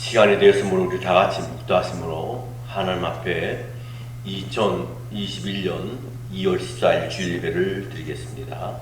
시간이 되었으므로 우리 다 같이 묵도하심으로 하나님 앞에 2021년 2월 14일 주일 예배를 드리겠습니다.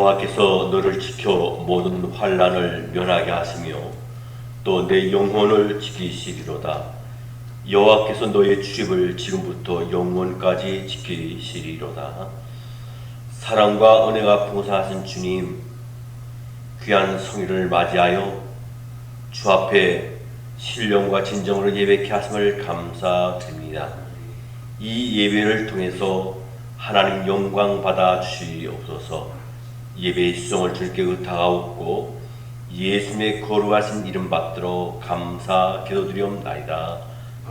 여호와께서 너를 지켜 모든 환난을 면하게 하시며 또 내 영혼을 지키시리로다. 여호와께서 너의 출입을 지금부터 영원까지 지키시리로다. 사랑과 은혜가 풍성하신 주님, 귀한 성일을 맞이하여 주 앞에 신령과 진정으로 예배케 하심을 감사드립니다. 이 예배를 통해서 하나님 영광 받아 주시옵소서. 예배의 수종을 주님께 의탁하옵고 예수님의 거룩하신 이름 받들어 감사 기도드리옵나이다.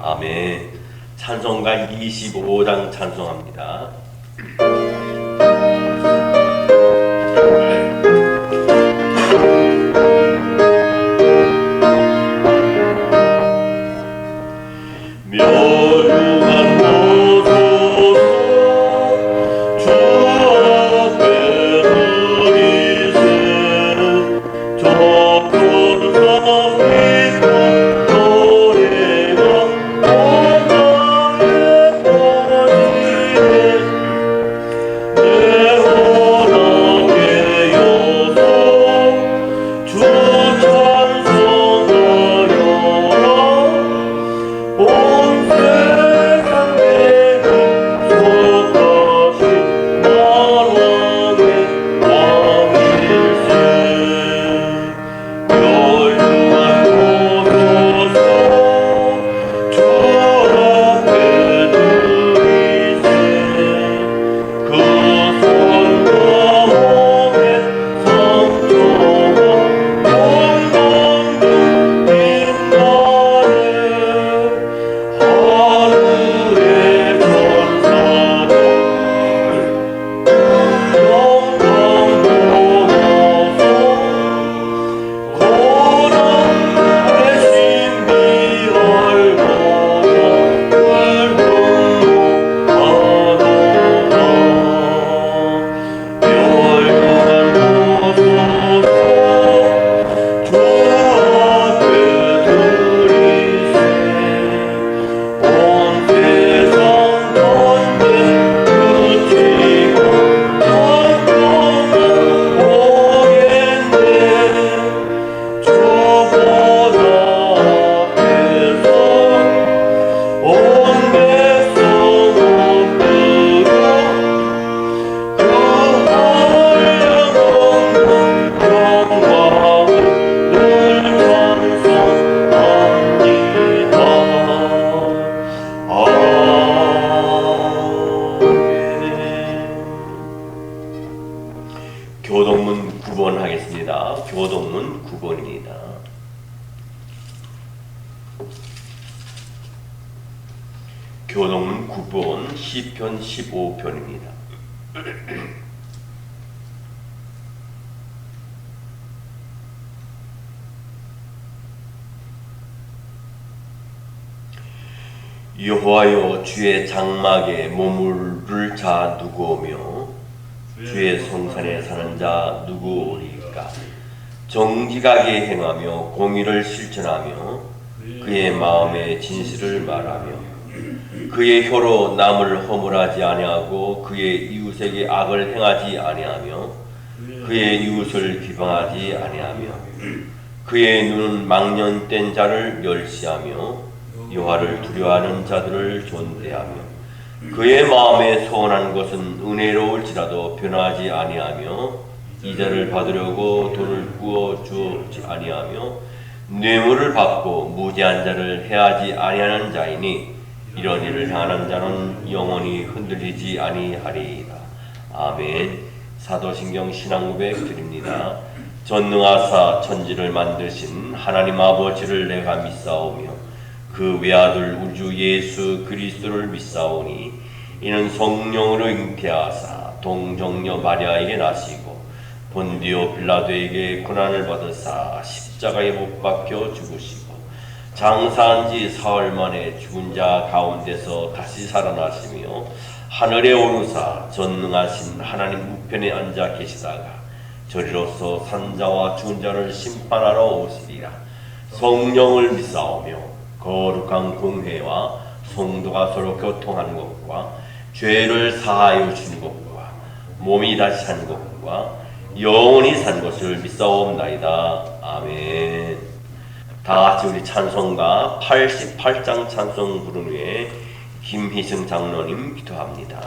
아멘. 찬송가 25장 찬송합니다. 교동문 9번 하겠습니다. 교동문 9번입니다. 교동문 9번 시편 15편입니다. 여호와여, 주의 장막에 머무를 자 누구오며 주의 성산에 사는 자 누구오리까? 정직하게 행하며 공의를 실천하며 그의 마음에 진실을 말하며 그의 혀로 남을 허물하지 아니하고 그의 이웃에게 악을 행하지 아니하며 그의 이웃을 비방하지 아니하며 그의 눈은 망년된 자를 멸시하며 여호와를 두려워하는 자들을 존대하며 그의 마음에 소원한 것은 은혜로울지라도 변하지 아니하며 이자를 받으려고 돈을 구워 주지 아니하며 뇌물을 받고 무죄한 자를 해하지 아니하는 자이니 이런 일을 행하는 자는 영원히 흔들리지 아니하리이다. 아멘. 사도신경 신앙고백 드립니다. 전능하사 천지를 만드신 하나님 아버지를 내가 믿사오며 그 외아들 우주 예수 그리스도를 믿사오니 이는 성령으로 잉태하사 동정녀 마리아에게 나시고 본디오 빌라도에게 고난을 받으사 십자가에 못 박혀 죽으시고 장사한 지 사흘 만에 죽은 자 가운데서 다시 살아나시며 하늘에 오르사 전능하신 하나님 우편에 앉아 계시다가 저리로서 산자와 죽은 자를 심판하러 오시리라. 성령을 믿사오며 거룩한 공회와 성도가 서로 교통하는 것과 죄를 사하여 준 것과 몸이 다시 산 것과 영원히 산 것을 믿사옵나이다. 아멘. 다같이 우리 찬송가 88장 찬송 부른 후에 김희승 장로님 기도합니다.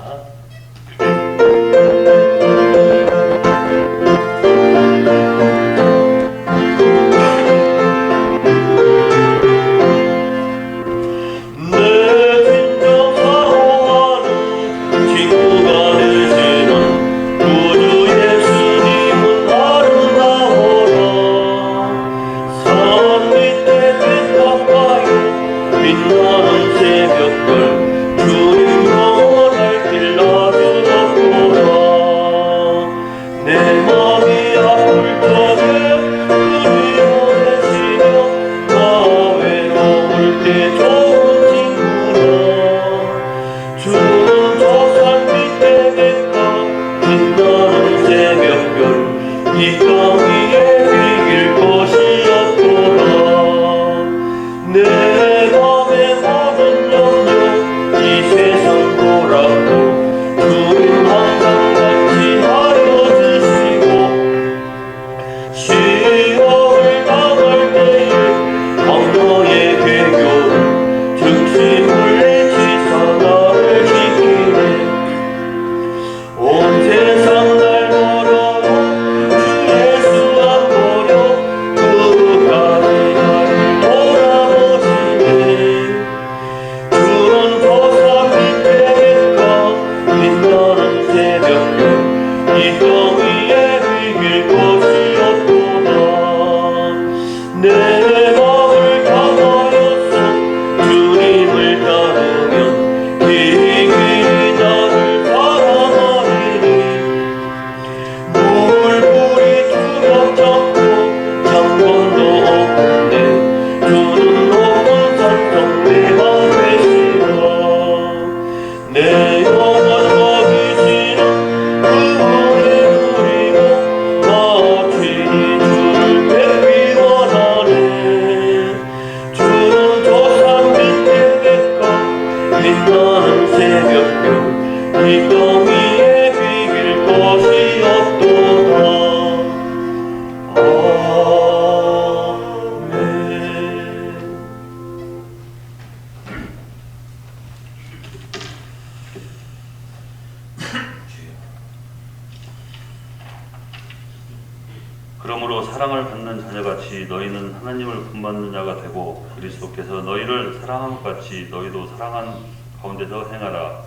그러므로 사랑을 받는 자녀같이 너희는 하나님을 본받는 자가 되고 그리스도께서 너희를 사랑한 것 같이 너희도 사랑한 가운데서 행하라.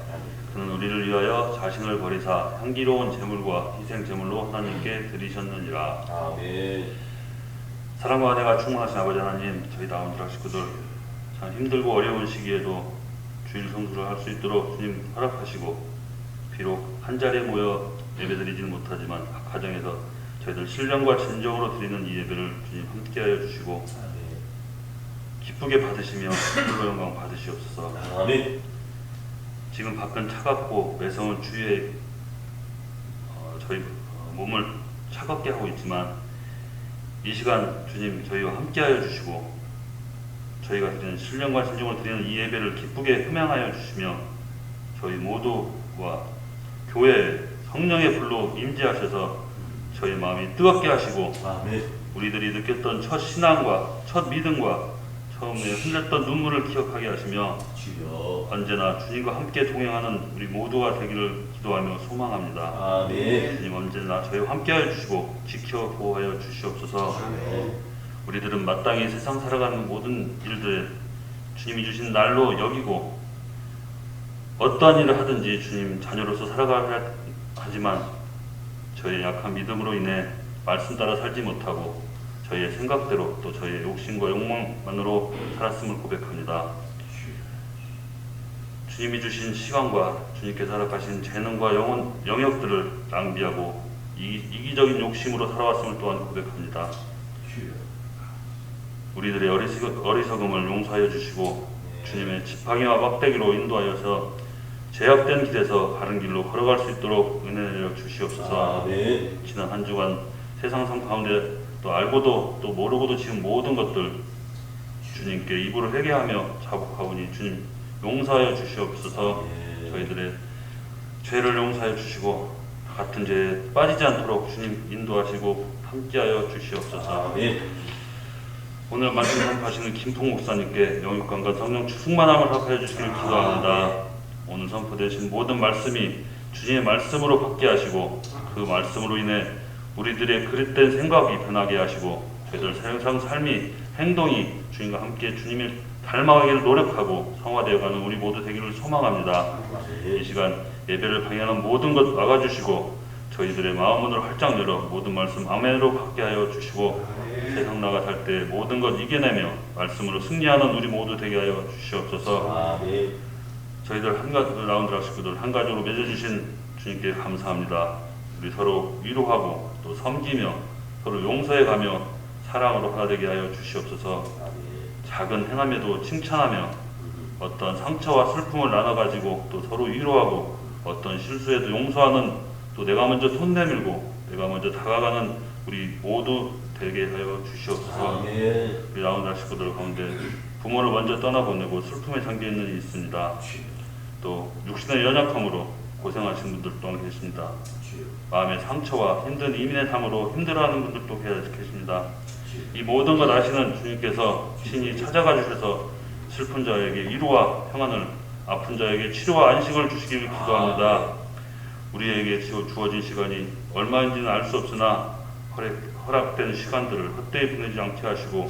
그는 우리를 위하여 자신을 버리사 향기로운 제물과 희생 제물로 하나님께 드리셨느니라. 아멘. 사랑과 은혜가 충만하신 아버지 하나님, 저희 나온드라 식구들 참 힘들고 어려운 시기에도 주일 성수를 할 수 있도록 주님 허락하시고, 비록 한 자리에 모여 예배드리지는 못하지만 각 가정에서 저희들 신령과 진정으로 드리는 이 예배를 주님 함께하여 주시고 기쁘게 받으시며 홀로 영광 받으시옵소서. 아멘. 지금 밖은 차갑고 매서운 추위에 저희 몸을 차갑게 하고 있지만 이 시간 주님 저희와 함께하여 주시고 저희가 드리는 신령과 진정으로 드리는 이 예배를 기쁘게 흠양하여 주시며 저희 모두와 교회 성령의 불로 임재하셔서 저희 마음이 뜨겁게 하시고 아멘. 우리들이 느꼈던 첫 신앙과 첫 믿음과 처음에 흘렸던 눈물을 기억하게 하시며 주여 언제나 주님과 함께 동행하는 우리 모두가 되기를 기도하며 소망합니다. 아멘. 주님 언제나 저희와 함께하여 주시고 지켜 보호하여 주시옵소서. 아멘. 우리들은 마땅히 세상 살아가는 모든 일들에 주님이 주신 날로 여기고 어떠한 일을 하든지 주님 자녀로서 살아가야 하지만 저희의 약한 믿음으로 인해 말씀 따라 살지 못하고 저희의 생각대로 또 저희의 욕심과 욕망만으로 살았음을 고백합니다. 주님이 주신 시간과 주님께서 허락하신 재능과 영역들을 낭비하고 이기적인 욕심으로 살아왔음을 또한 고백합니다. 우리들의 어리석음을 용서하여 주시고 주님의 지팡이와 막대기로 인도하여서 제약된 길에서 바른 길로 걸어갈 수 있도록 은혜 내려 주시옵소서. 지난 한 주간 세상 삶 가운데 또 알고도 또 모르고도 지금 모든 것들 주님께 입으로 회개하며 자복하오니 주님 용서하여 주시옵소서. 저희들의 죄를 용서하여 주시고 같은 죄에 빠지지 않도록 주님 인도하시고 함께하여 주시옵소서. 오늘 말씀 선포하시는 김풍 목사님께 영육감과 성령 충만함을 허락하여 주시기를 기도합니다. 오늘 선포되신 모든 말씀이 주님의 말씀으로 받게 하시고 그 말씀으로 인해 우리들의 그릇된 생각이 변하게 하시고 저희들 세상 삶이 행동이 주님과 함께 주님을 닮아가기를 노력하고 성화되어가는 우리 모두 되기를 소망합니다. 이 시간 예배를 방해하는 모든 것 막아주시고 저희들의 마음문을 활짝 열어 모든 말씀 아멘으로 받게 하여 주시고 세상 나가 살 때 모든 것 이겨내며 말씀으로 승리하는 우리 모두 되게 하여 주시옵소서. 저희들 라운드락 식구들 한 가족으로 맺어주신 주님께 감사합니다. 우리 서로 위로하고 또 섬기며 서로 용서해가며 사랑으로 하나 되게 하여 주시옵소서. 작은 행함에도 칭찬하며 어떤 상처와 슬픔을 나눠가지고 또 서로 위로하고 어떤 실수에도 용서하는 또 내가 먼저 손 내밀고 내가 먼저 다가가는 우리 모두 되게 하여 주시옵소서. 우리 라운드락 식구들 가운데 부모를 먼저 떠나보내고 슬픔에 잠겨있는 일이 있습니다. 또 육신의 연약함으로 고생하시는 분들 또한 계십니다. 마음의 상처와 힘든 이민의 삶으로 힘들어하는 분들도 계십니다. 이 모든 것 아시는 주님께서 신이 찾아가 주셔서 슬픈 자에게 위로와 평안을, 아픈 자에게 치료와 안식을 주시기를 기도합니다. 우리에게 주어진 시간이 얼마인지는 알 수 없으나 허락된 시간들을 헛되이 보내지 않게 하시고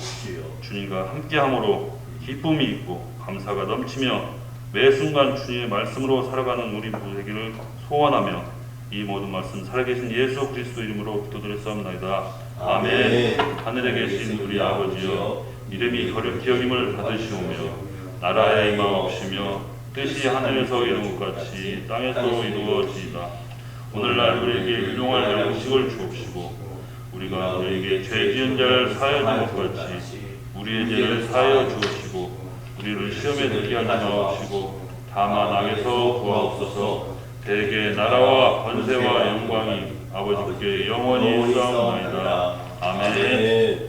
주님과 함께함으로 기쁨이 있고 감사가 넘치며 매 순간 주님의 말씀으로 살아가는 우리 모두 되기를 소원하며 이 모든 말씀 살아계신 예수 그리스도 이름으로 기도드렸사옵나이다. 아멘. 하늘에 계신 우리 아버지여, 이름이 기억임을 받으시오며 나라의 임하옵시며 뜻이 하늘에서 이룬 것 같이 땅에서 이루어지이다. 오늘날 우리에게 일용할 양식을 주옵시고 우리가 우리에게 죄 지은 자를 사하여 준 것 같이 우리의 죄를 사하여 주옵시고 우리를 시험에 들게 하지 마옵시고 다만 악에서 구하옵소서. 대개 나라와 권세와 영광이 아버지께 영원히 있사옵나이다. 아멘.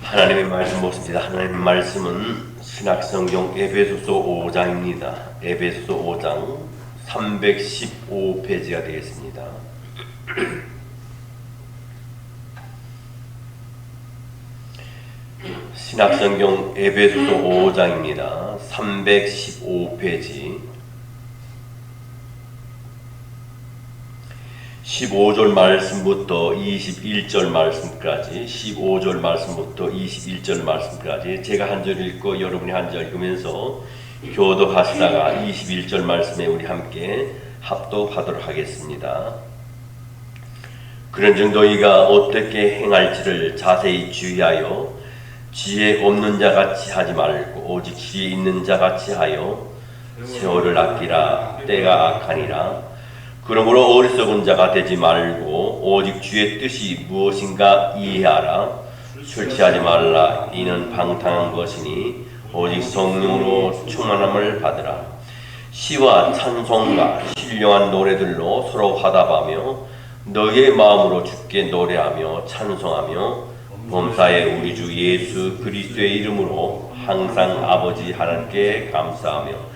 하나님의 말씀 보십니다. 하나님의 말씀은 신약성경 에베소서 5장입니다. 에베소서 5장 315페이지가 되겠습니다. 신약성경 에베소서 5장입니다. 315페이지 15절 말씀부터 21절 말씀까지 15절 말씀부터 21절 말씀까지 제가 한 절 읽고 여러분이 한 절 읽으면서 교독하시다가 21절 말씀에 우리 함께 합독하도록 하겠습니다. 그런즉 너희가 어떻게 행할지를 자세히 주의하여 지혜 없는 자같이 하지 말고 오직 지혜 있는 자같이 하여 세월을 아끼라. 때가 악하니라. 그러므로 어리석은 자가 되지 말고 오직 주의 뜻이 무엇인가 이해하라. 술 취하지 말라. 이는 방탕한 것이니 오직 성령으로 충만함을 받으라. 시와 찬송과 신령한 노래들로 서로 화답하며 너희의 마음으로 주께 노래하며 찬송하며 범사에 우리 주 예수 그리스도의 이름으로 항상 아버지 하나님께 감사하며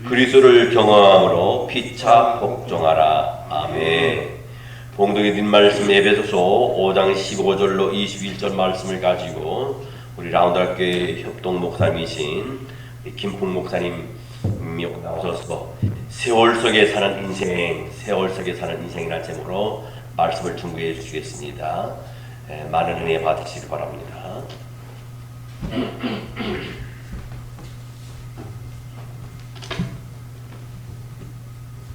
그리스도를 경험함으로 피차 복종하라. 아멘. 봉독이 든 말씀 에베소서 5장 15절로 21절 말씀을 가지고 우리 라운드학교의 협동 목사님이신 김풍 목사님이 나오셔서 세월 속에 사는 인생, 세월 속에 사는 인생이라는 제목으로 말씀을 준비해 주시겠습니다. 많은 은혜 받으시기 바랍니다.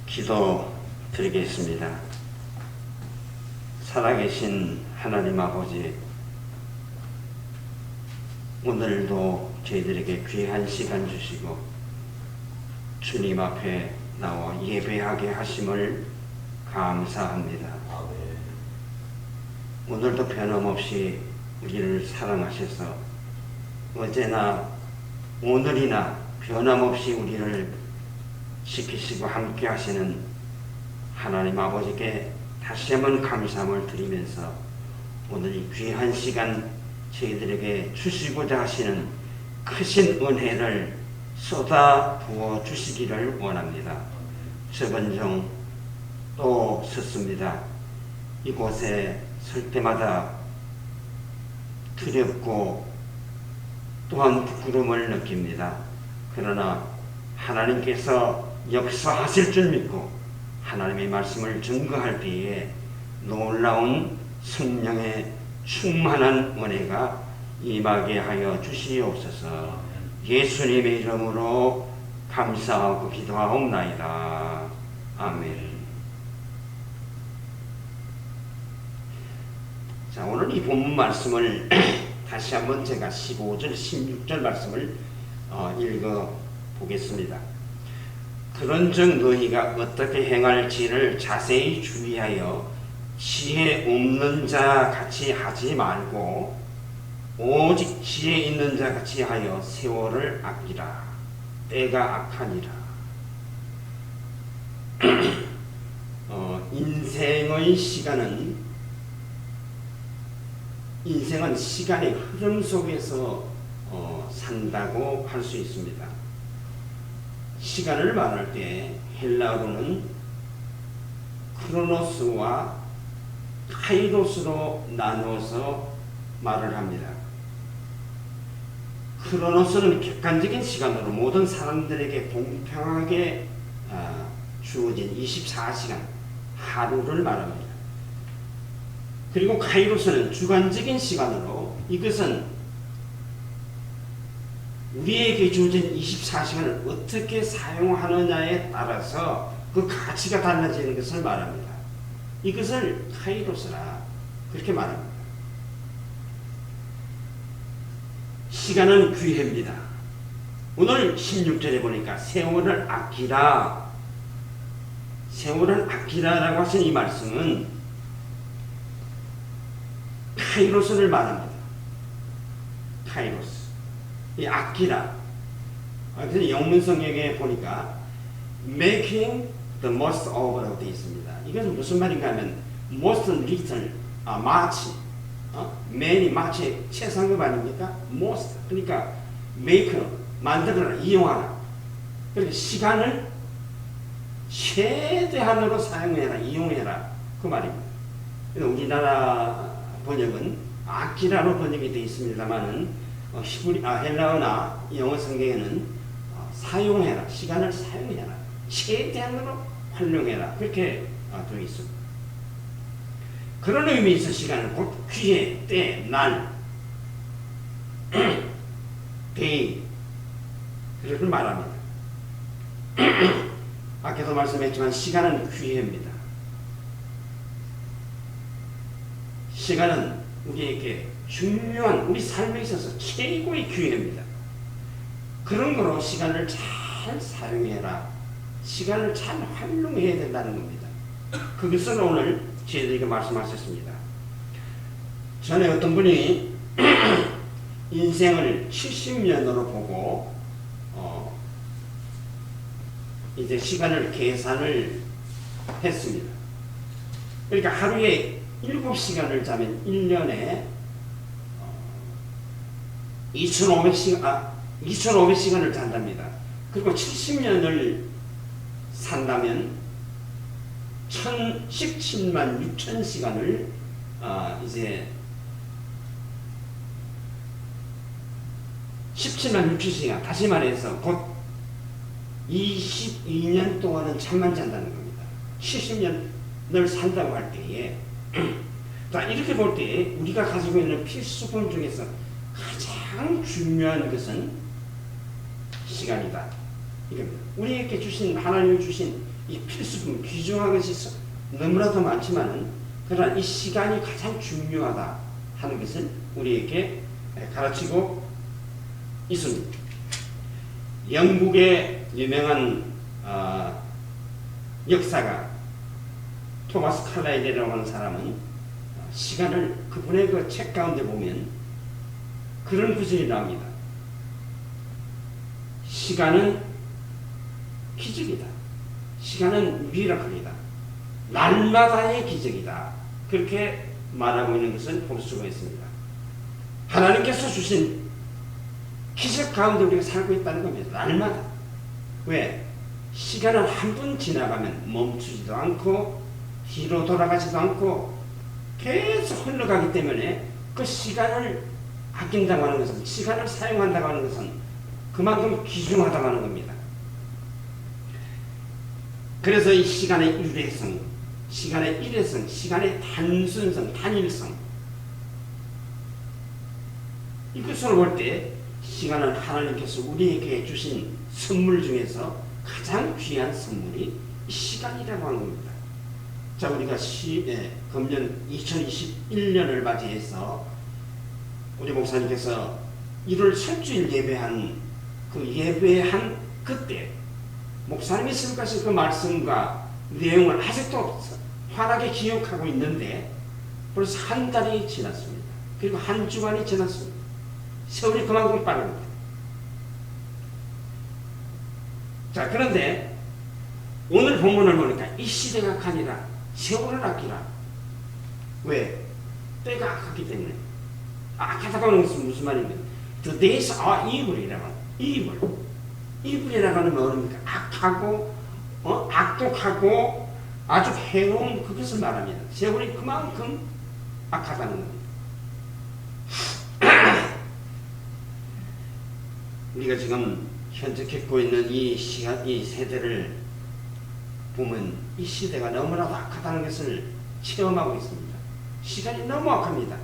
기도 드리겠습니다. 살아계신 하나님 아버지, 오늘도 저희들에게 귀한 시간 주시고 주님 앞에 나와 예배하게 하심을 감사합니다. 오늘도 변함없이 우리를 사랑하셔서 어제나 오늘이나 변함없이 우리를 지키시고 함께 하시는 하나님 아버지께 다시 한번 감사함을 드리면서 오늘 이 귀한 시간 저희들에게 주시고자 하시는 크신 은혜를 쏟아 부어 주시기를 원합니다. 저번종 또 섰습니다. 이곳에 설 때마다 두렵고 또한 부끄러움을 느낍니다. 그러나 하나님께서 역사하실 줄 믿고 하나님의 말씀을 증거할 때에 놀라운 성령의 충만한 은혜가 임하게 하여 주시옵소서. 예수님의 이름으로 감사하고 기도하옵나이다. 아멘. 자, 오늘 이 본문 말씀을 다시 한번 제가 15절, 16절 말씀을 읽어 보겠습니다. 그런즉 너희가 어떻게 행할지를 자세히 주의하여 지혜 없는 자 같이 하지 말고 오직 지혜 있는 자 같이 하여 세월을 아끼라. 때가 악하니라. 인생은 시간의 흐름 속에서 산다고 할 수 있습니다. 시간을 말할 때 헬라어로는 크로노스와 카이로스로 나누어서 말을 합니다. 크로노스는 객관적인 시간으로 모든 사람들에게 공평하게 주어진 24시간, 하루를 말합니다. 그리고 카이로스는 주관적인 시간으로 이것은 우리에게 주어진 24시간을 어떻게 사용하느냐에 따라서 그 가치가 달라지는 것을 말합니다. 이것을 카이로스라 그렇게 말합니다. 시간은 귀해입니다. 오늘 16절에 보니까 세월을 아끼라, 세월을 아끼라라고 하신 이 말씀은 카이로스를 말합니다. 카이로스. 이 아끼라. 그래서 영문 성경에 보니까 making the most of 되어 있습니다. 이것은 무슨 말인가 하면 most little, much, many, much의 최상급 아닙니까? most. 그러니까 make, 만들어라, 이용하라. 그러니까 시간을 최대한으로 사용해라, 이용해라. 그 말입니다. 우리나라 번역은 아끼라로 번역이 되어 있습니다만은 헬라어나 영어 성경에는 사용해라, 시간을 사용해라, 최대한으로 활용해라 그렇게 되어 있습니다. 그런 의미에서 시간은 곧 기회, 때, 날, day 그렇게 말합니다. 아까도 말씀했지만 시간은 기회입니다. 시간은 우리에게 중요한 우리 삶에 있어서 최고의 기회입니다. 그런 거로 시간을 잘 사용해라. 시간을 잘 활용해야 된다는 겁니다. 그것을 오늘 저희들에게 말씀하셨습니다. 전에 어떤 분이 인생을 70년으로 보고 이제 시간을 계산을 했습니다. 그러니까 하루에 7시간을 자면 1년에 2,500시간을 잔답니다. 그리고 70년을 산다면 17만 6천 시간을 이제 17만 6천 시간, 다시 말해서 곧 22년 동안은 잠만 잔다는 겁니다. 70년을 산다고 할 때에 자, 이렇게 볼 때 우리가 가지고 있는 필수품 중에서 가장 중요한 것은 시간이다. 이겁니다. 우리에게 주신, 하나님이 주신 이 필수품, 귀중한 것이 너무나도 많지만은 그러나 이 시간이 가장 중요하다 하는 것을 우리에게 가르치고 있습니다. 영국의 유명한 역사가 토마스 칼라일이라고 하는 사람은 시간을 그분의 그 책 가운데 보면 그런 구절이 나옵니다. 시간은 기적이다. 시간은 미라클이다. 날마다의 기적이다. 그렇게 말하고 있는 것을 볼 수가 있습니다. 하나님께서 주신 기적 가운데 우리가 살고 있다는 겁니다. 날마다. 왜? 시간은 한 번 지나가면 멈추지도 않고 뒤로 돌아가지도 않고 계속 흘러가기 때문에 그 시간을 아낀다고 하는 것은, 시간을 사용한다고 하는 것은 그만큼 귀중하다고 하는 겁니다. 그래서 이 시간의 유래성, 시간의 일회성, 시간의 단순성, 단일성, 이것으로 볼 때 시간은 하나님께서 우리에게 주신 선물 중에서 가장 귀한 선물이 시간이라고 하는 겁니다. 자, 우리가 금년 2021년을 맞이해서 우리 목사님께서 1월 설주일 예배한 그때 목사님이 설교하신 그 말씀과 내용을 아직도 환하게 기억하고 있는데 벌써 한 달이 지났습니다. 그리고 한 주간이 지났습니다. 세월이 그만큼 빠릅니다. 자, 그런데 오늘 본문을 보니까 이 시대가 가니라 세월을 아끼라. 왜? 때가 악하기 때문에. 악하다고 하는 것은 무슨 말입니까? The days are evil이라고 하는, evil. evil이라고 하는 뭡니까? 악하고 악독하고 아주 해로운 그것을 말합니다. 세월이 그만큼 악하다는 겁니다. 우리가 지금 현재 겪고 있는 이 세대를 보면 이 시대가 너무나도 악하다는 것을 체험하고 있습니다. 시간이 너무 악합니다.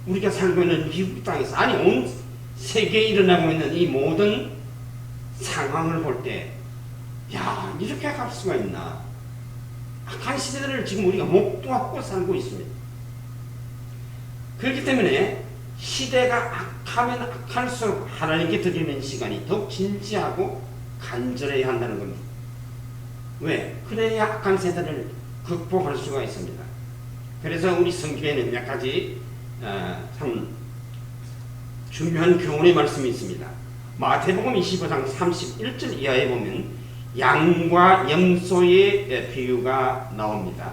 우리가 살고 있는 미국 땅에서, 아니 온 세계에 일어나고 있는 이 모든 상황을 볼 때, 야, 이렇게 악할 수가 있나? 악한 시대를 지금 우리가 목도하고 살고 있습니다. 그렇기 때문에 시대가 악하면 악할수록 하나님께 드리는 시간이 더욱 진지하고 간절해야 한다는 겁니다. 왜? 그래야 악한 세대를 극복할 수가 있습니다. 그래서 우리 성경에는 몇 가지 참 중요한 교훈의 말씀이 있습니다. 마태복음 25장 31절 이하에 보면 양과 염소의 비유가 나옵니다.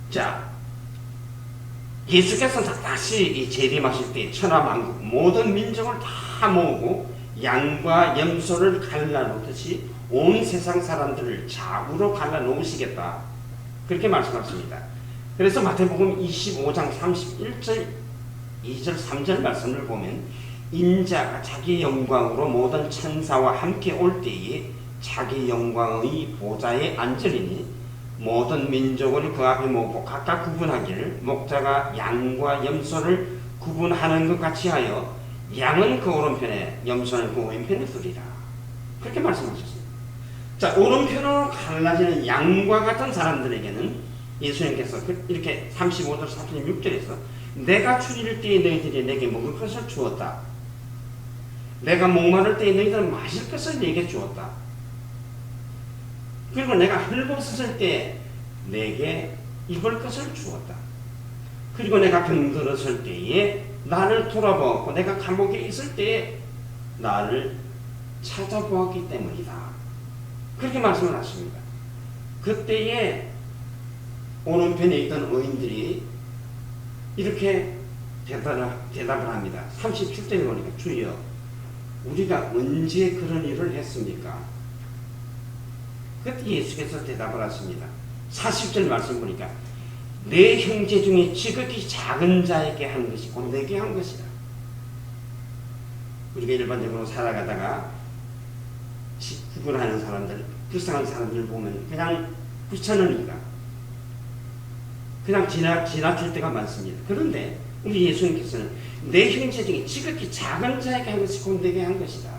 자, 예수께서 다시 재림하실 때 천하만국 모든 민족을 다 모으고 양과 염소를 갈라놓듯이 온 세상 사람들을 좌우로 갈라놓으시겠다. 그렇게 말씀하십니다. 그래서 마태복음 25장 31절 2절 3절 말씀을 보면 인자가 자기 영광으로 모든 천사와 함께 올 때에 자기 영광의 보좌에 앉으리니 모든 민족을 그 앞에 모으고 각각 구분하기를 목자가 양과 염소를 구분하는 것 같이 하여 양은 그 오른편에 염소는 그 왼편에 두리라. 그렇게 말씀하셨습니다. 자, 오른편으로 갈라지는 양과 같은 사람들에게는 예수님께서 이렇게 35절 36절에서 내가 추리를 때에 너희들이 내게 먹을 것을 주었다. 내가 목마를 때에 너희들은 마실 것을 내게 주었다. 그리고 내가 헐벗었을 때 내게 입을 것을 주었다. 그리고 내가 병들었을 때에 나를 돌아보았고 내가 감옥에 있을 때에 나를 찾아보았기 때문이다. 그렇게 말씀을 하십니다. 그때에 오른편에 있던 의인들이 이렇게 대답을 합니다. 37절에 보니까 주여 우리가 언제 그런 일을 했습니까? 그때 예수께서 대답을 하십니다. 40절 말씀 보니까 내 형제 중에 지극히 작은 자에게 한 것이 곧 내게 한 것이다. 우리가 일반적으로 살아가다가 구걸하는 사람들, 불쌍한 사람들 보면 그냥 귀찮으니까 그냥 지나칠 때가 많습니다. 그런데 우리 예수님께서는 내 형제 중에 지극히 작은 자에게 한 것이 곧 내게 한 것이다.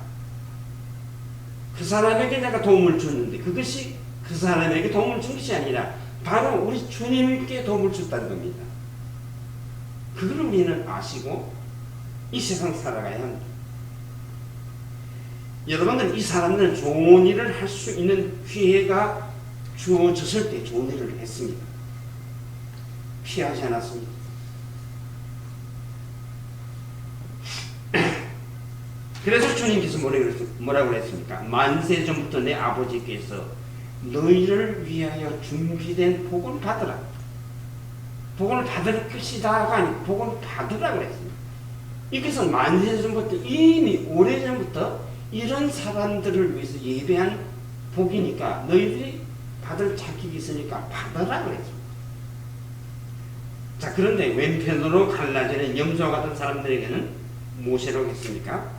그 사람에게 내가 도움을 줬는데 그것이 그 사람에게 도움을 준 것이 아니라 바로 우리 주님께 도움을 줬다는 겁니다. 그걸 우리는 아시고 이 세상 살아가야 합니다. 여러분들 이 사람들은 좋은 일을 할 수 있는 기회가 주어졌을 때 좋은 일을 했습니다. 피하지 않았습니다. 그래서 주님께서 뭐라고 했습니까? 만세 전부터 내 아버지께서 너희를 위하여 준비된 복을 받으라. 복을 받을 것이다가 아니고 복을 받으라고 했습니다. 이것은 만세 전부터 이미 오래전부터 이런 사람들을 위해서 예배한 복이니까 너희들이 받을 자격이 있으니까 받으라고 했습니다. 자, 그런데 왼편으로 갈라지는 염소와 같은 사람들에게는 무엇이라고 했습니까?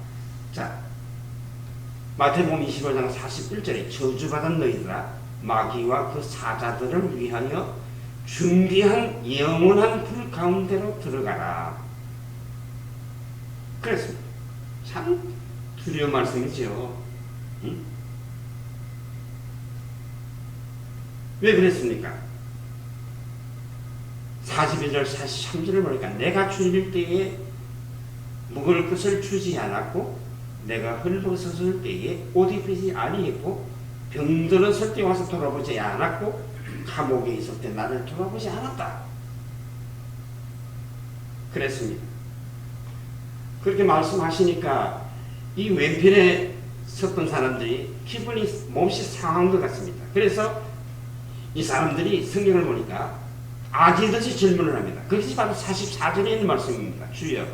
자, 마태복음 25장 41절에 저주받은 너희들아 마귀와 그 사자들을 위하여 준비한 영원한 불 가운데로 들어가라. 그랬습니다. 참 두려운 말씀이죠. 응? 왜 그랬습니까? 42절 43절을 보니까 내가 줄일 때에 먹을 것을 주지 않았고 내가 헐벗었을 때에 옷 입히지 아니했고 병들었을 때 와서 돌아보지 않았고 감옥에 있을 때 나를 돌아보지 않았다. 그랬습니다. 그렇게 말씀하시니까 이 왼편에 섰던 사람들이 기분이 몹시 상한 것 같습니다. 그래서 이 사람들이 성경을 보니까 아지듯이 질문을 합니다. 그것이 바로 44절에 있는 말씀입니다. 주여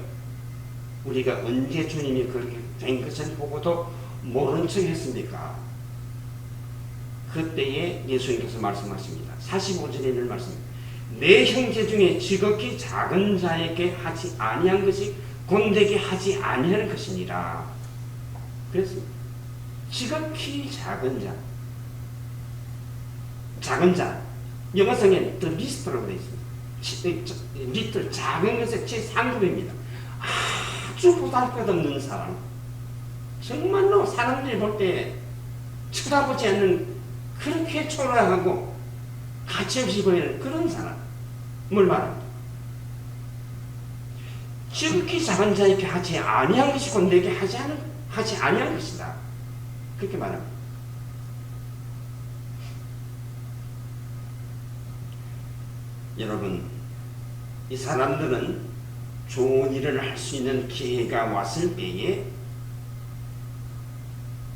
우리가 언제 주님이 그렇게 된 것을 보고도 모른 척 했습니까? 그때에 예수님께서 말씀하십니다. 45절에 있는 말씀입니다. 내 형제 중에 지극히 작은 자에게 하지 아니한 것이 곧 내게 하지 아니할 것이니라. 그랬습니다. 지극히 작은 자. 작은 자. 영어성에는 the least라고 되어 있습니다. little, 작은 것의 제3급입니다. 아주 보잘것없는 사람. 정말로 사람들이 볼 때 쳐다보지 않는 그렇게 초라하고 가치없이 보이는 그런 사람을 말합니다. 지극히 작은 자에게 하지 아니한 것이 곧 내게 하지 아니한 것이다. 그렇게 말합니다. 여러분, 이 사람들은 좋은 일을 할 수 있는 기회가 왔을 때에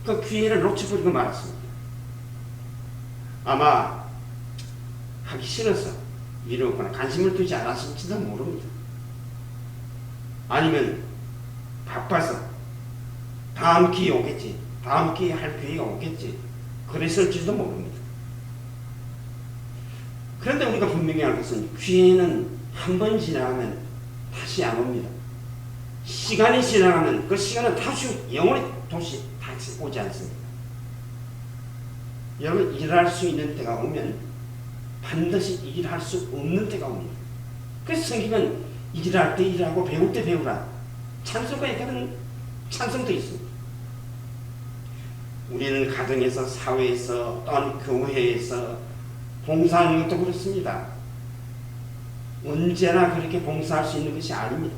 그 기회를 놓쳐버리고 말았습니다. 아마 하기 싫어서 미루거나 관심을 두지 않았을지도 모릅니다. 아니면 바빠서 다음 기회 오겠지, 다음 기회에 할 기회가 오겠지, 그랬을지도 모릅니다. 그런데 우리가 분명히 알 것은 기회는 한 번 지나가면 다시 안 옵니다. 시간이 지나가면 그 시간은 다시 영원히 다시 오지 않습니다. 여러분, 일할 수 있는 때가 오면 반드시 일할 수 없는 때가 옵니다. 그래서 성경은 일할 때 일하고 배울 때 배우라. 찬송가에 그런 찬송도 있습니다. 우리는 가정에서, 사회에서, 또는 교회에서 봉사하는 것도 그렇습니다. 언제나 그렇게 봉사할 수 있는 것이 아닙니다.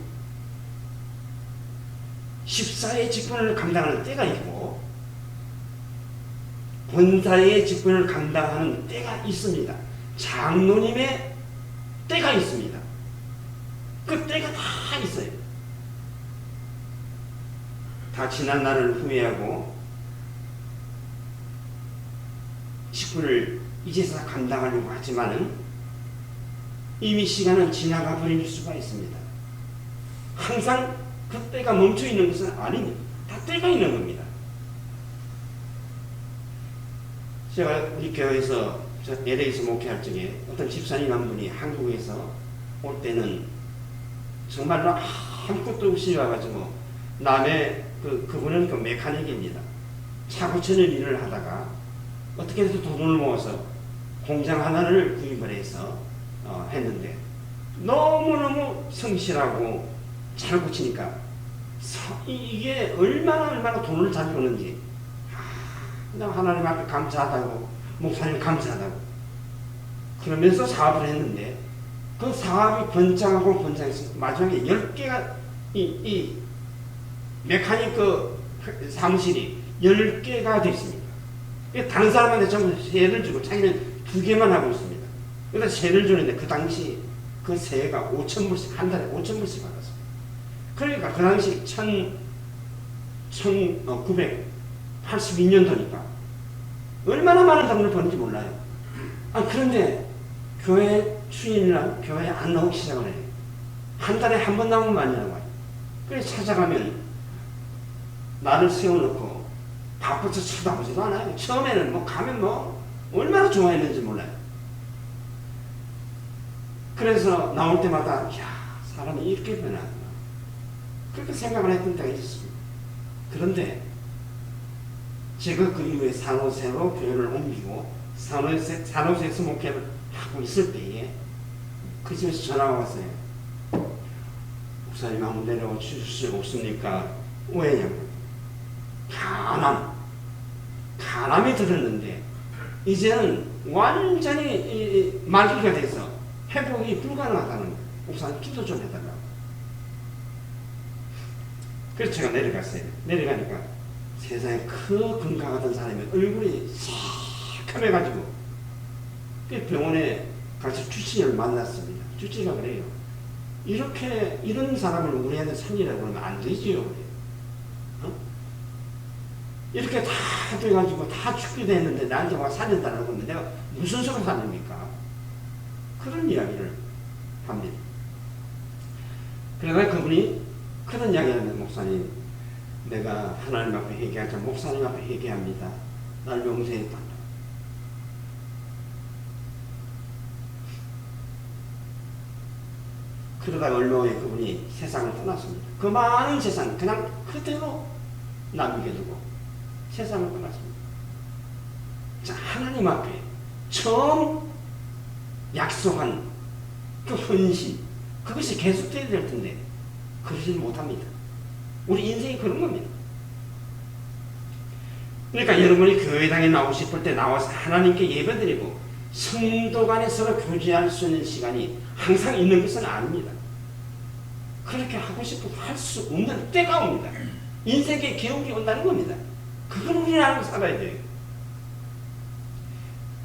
집사의 직분을 감당하는 때가 있고 본사의 직분을 감당하는 때가 있습니다. 장로님의 때가 있습니다. 그 때가 다 있어요. 다 지난 날을 후회하고 직분을 이제서 감당하려고 하지만은 이미 시간은 지나가 버릴 수가 있습니다. 항상 그 때가 멈춰 있는 것은 아닙니다. 다 때가 있는 겁니다. 제가 우리 교회에서 저 LA에서 목회할 적에 어떤 집사님 한 분이 한국에서 올 때는 정말로 아무것도 없이 와가지고 남의 그분은 그 메카닉입니다. 차 고치는 일을 하다가 어떻게 해서 돈을 모아서 공장 하나를 구입을 해서 했는데 너무너무 성실하고 잘 고치니까 이게 얼마나 돈을 잘 버는지 그냥 하나님 앞에 감사하다고 목사님 감사하다고 그러면서 사업을 했는데 그 사업이 번창해서 마지막에 10개가 이 메카닉 그 사무실이 10개가 됐습니다. 다른 사람한테 전부 세를 주고 자기는 2개만 하고 있습니다. 그래서 세를 주는데 그 당시 그 세가 5,000불씩 한 달에 5,000불씩 받았어요. 그러니까 그 당시 1982년도니까 얼마나 많은 돈을 버는지 몰라요. 그런데 교회 주인이랑 교회에 안 나오기 시작을 해요. 한 달에 한 번 나오면 많이 나와요. 그래서 찾아가면 나를 세워놓고 바쁘서 쳐다보지도 않아요. 처음에는 뭐 가면 뭐 얼마나 좋아했는지 몰라요. 그래서 나올 때마다 야 사람이 이렇게 변하구나 그렇게 생각을 했던 때가 있었습니다. 그런데 제가 그 이후에 산호세로 교회를 옮기고 산호세에서 목회를 하고 있을 때에 그 집에서 전화가 왔어요. 목사님 한번 내려와 주실 수 없습니까? 왜냐고. 가남이 들었는데 이제는 완전히 말기가 돼서 회복이 불가능하다는 거예요. 목사님 기도 좀 해달라고. 그래서 제가 내려갔어요. 내려가니까 세상에 그 건강하던 사람이 얼굴이 새카매가지고 병원에 가서 주치의를 만났습니다. 주치의가 그래요. 이런 사람을 우리한테 살리라고 그러면 안 되지요. 이렇게 다 돼가지고 다 죽게 됐는데 나한테 와 살린다는 건데 내가 무슨 소리 살립니까? 그런 이야기를 합니다. 그래서 그분이 그런 이야기를 하는데 목사님 내가 하나님 앞에 회개하자 목사님 앞에 회개합니다. 날 용서했다. 그러다가 얼마 후에 그분이 세상을 떠났습니다. 그 많은 재산 그냥 그대로 남겨두고 세상을 떠났습니다. 자, 하나님 앞에 처음 약속한 그 헌신 그것이 계속돼야 될 텐데 그러지는 못합니다. 우리 인생이 그런 겁니다. 그러니까 여러분이 교회당에 나오고 싶을 때 나와서 하나님께 예배드리고 성도 간에 서로 교제할 수 있는 시간이 항상 있는 것은 아닙니다. 그렇게 하고 싶어도 할 수 없는 때가 옵니다. 인생의 계곡이 온다는 겁니다. 그걸 우리는 알고 살아야 돼요.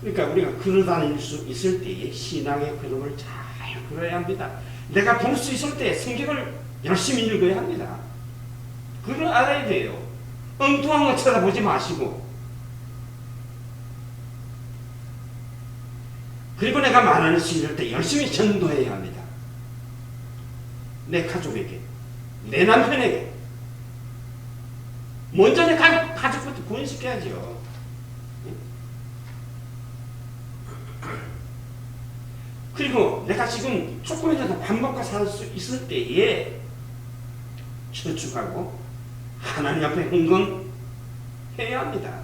그러니까 우리가 걸어다닐 수 있을 때에 신앙의 걸음을 잘 걸어야 합니다. 내가 볼 수 있을 때 성경을 열심히 읽어야 합니다. 그걸 알아야 돼요. 엉뚱한 거 쳐다보지 마시고. 그리고 내가 말할 수 있을 때 열심히 전도해야 합니다. 내 가족에게, 내 남편에게. 먼저 내 가족부터 구원시켜야죠. 그리고 내가 지금 조금이라도 밥 먹고 살 수 있을 때에 저축하고 하나님 앞에 헌금해야 합니다.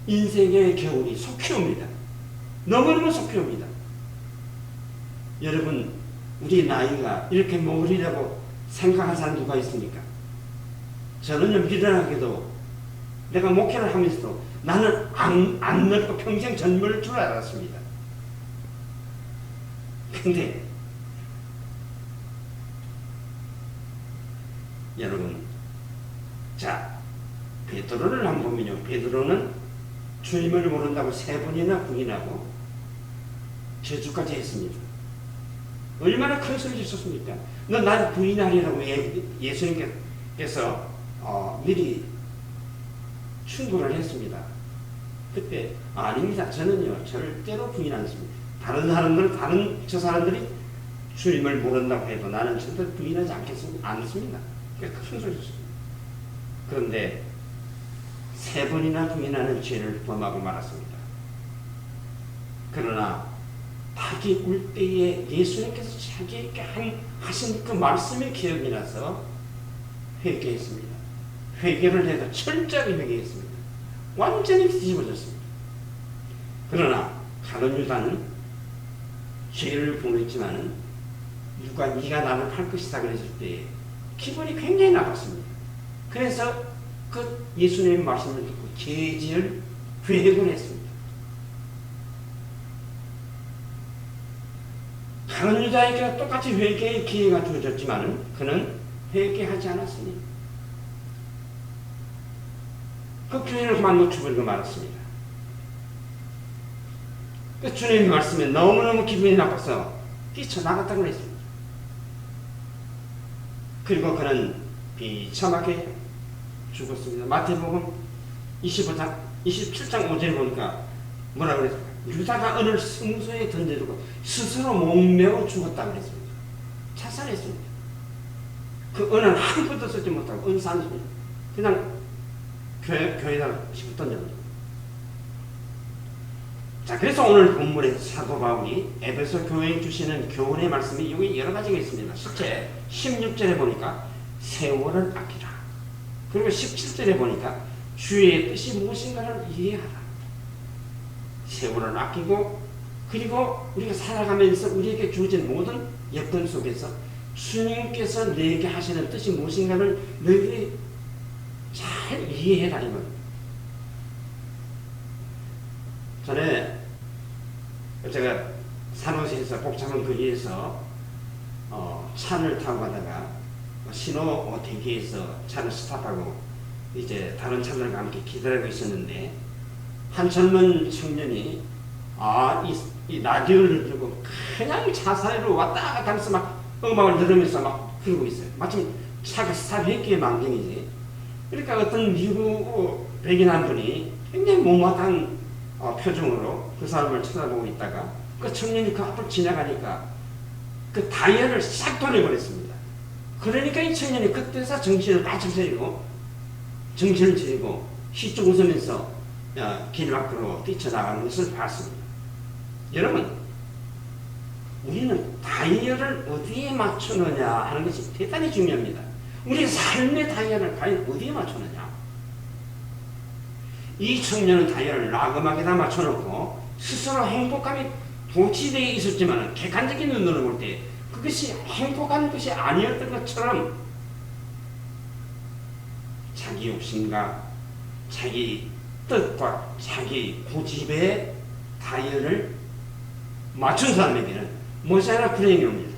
인생의 겨울이 속히 옵니다. 너무너무 속히 옵니다. 여러분 우리 나이가 이렇게 먹으리라고 생각한 사람 누가 있습니까? 저는요 미련하게도 내가 목회를 하면서도 나는 안 늙고 평생 젊을 줄 알았습니다. 근데 여러분 자 베드로를 한번 보면요 베드로는 주님을 모른다고 3번이나 부인하고 저주까지 했습니다. 얼마나 큰 소리를 쳤습니까? 너 날 부인하리라고 예수님께서 미리 충고를 했습니다. 그때 아닙니다. 저는요 절대로 부인 않습니다. 저 사람들이 주님을 모른다고 해도 나는 절대 부인하지 않습니다. 그러니까 큰 소리 쳤습니다. 그런데 3번이나 부인하는 죄를 범하고 말았습니다. 그러나 닭이 울 때에 예수님께서 자기에게 하신 그 말씀의 기억이 나서 회개했습니다. 회개를 해서 철저하게 회개했습니다. 완전히 뒤집어졌습니다. 그러나 가룟 유다는 죄를 범했지만은 누가 네가 나를 팔 것이다 그랬을 때 기분이 굉장히 나빴습니다. 그래서 그 예수님의 말씀을 듣고 죄지을 회개를 했습니다. 다른 유다에게 똑같이 회개의 기회가 주어졌지만 그는 회개하지 않았습니다. 그 교인을 그만 놓쳐버리고 말았습니다. 그 주님의 말씀에 너무너무 기분이 나빠서 뛰쳐나갔다고 했습니다. 그리고 그는 비참하게 죽었습니다. 마태복음 25장, 27장 5절에 보니까 뭐라 그랬습니까? 유다가 은을 성소에 던져두고 스스로 목매어 죽었다고 그랬습니다. 자살했습니다. 그 은은 한 푼도 쓰지 못하고 은산입니다. 그냥 교회에다 씹어 던졌습니다. 자, 그래서 오늘 본문에 사도 바울이 에베소 교회에 주시는 교훈의 말씀이 여기 여러 가지가 있습니다. 실제 16절에 보니까 세월을 아끼라. 그리고 17절에 보니까 주의 뜻이 무엇인가를 이해하라. 세월을 아끼고 그리고 우리가 살아가면서 우리에게 주어진 모든 여건 속에서 주님께서 내게 하시는 뜻이 무엇인가를 너희들이 잘 이해해라 이건. 전에 제가 산호세에서 복잡한 거리에서 차를 타고 가다가 신호 대기에서 차를 스탑하고 이제 다른 차들과 함께 기다리고 있었는데 한 젊은 청년이 이 라디오를 들고 그냥 차 사이로 왔다 갔다 하면서 막 음악을 들으면서 막 그러고 있어요. 마침 차가 스탑했기에 망정이지. 그러니까 어떤 미국 백인 한 분이 굉장히 못마땅한 표정으로 그 사람을 쳐다보고 있다가 그 청년이 그 앞을 지나가니까 그 다이얼을 싹 돌려버렸습니다. 그러니까 이 청년이 그때서 정신을 바짝 차리고 정신을 차리고 휘쭉 웃으면서 길 밖으로 뛰쳐나가는 것을 봤습니다. 여러분, 우리는 다이얼을 어디에 맞추느냐 하는 것이 대단히 중요합니다. 우리 삶의 다이얼을 과연 어디에 맞추느냐. 이 청년은 다이얼을 나그막에다 맞춰놓고 스스로 행복감이 도취되어 있었지만 객관적인 눈으로 볼 때 그것이 행복한 것이 아니었던 것처럼 자기 욕심과 자기 뜻과 자기 고집의 다이얼을 맞춘 사람에게는 못지않아 불행이 옵니다.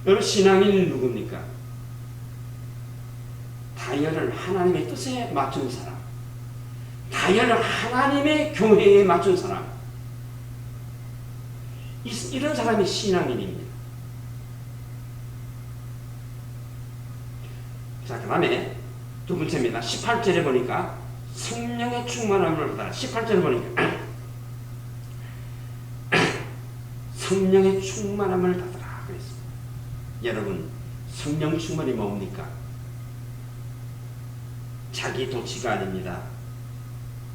여러분, 신앙인은 누굽니까? 다이얼을 하나님의 뜻에 맞춘 사람, 다이얼을 하나님의 교회에 맞춘 사람, 이런 사람이 신앙인입니다. 자, 그 다음에 두 번째입니다. 18절에 보니까 성령의 충만함을 받아라. 18절에 보니까 성령의 충만함을 받아라 그랬습니다. 여러분, 성령 충만이 뭡니까? 자기 도취가 아닙니다.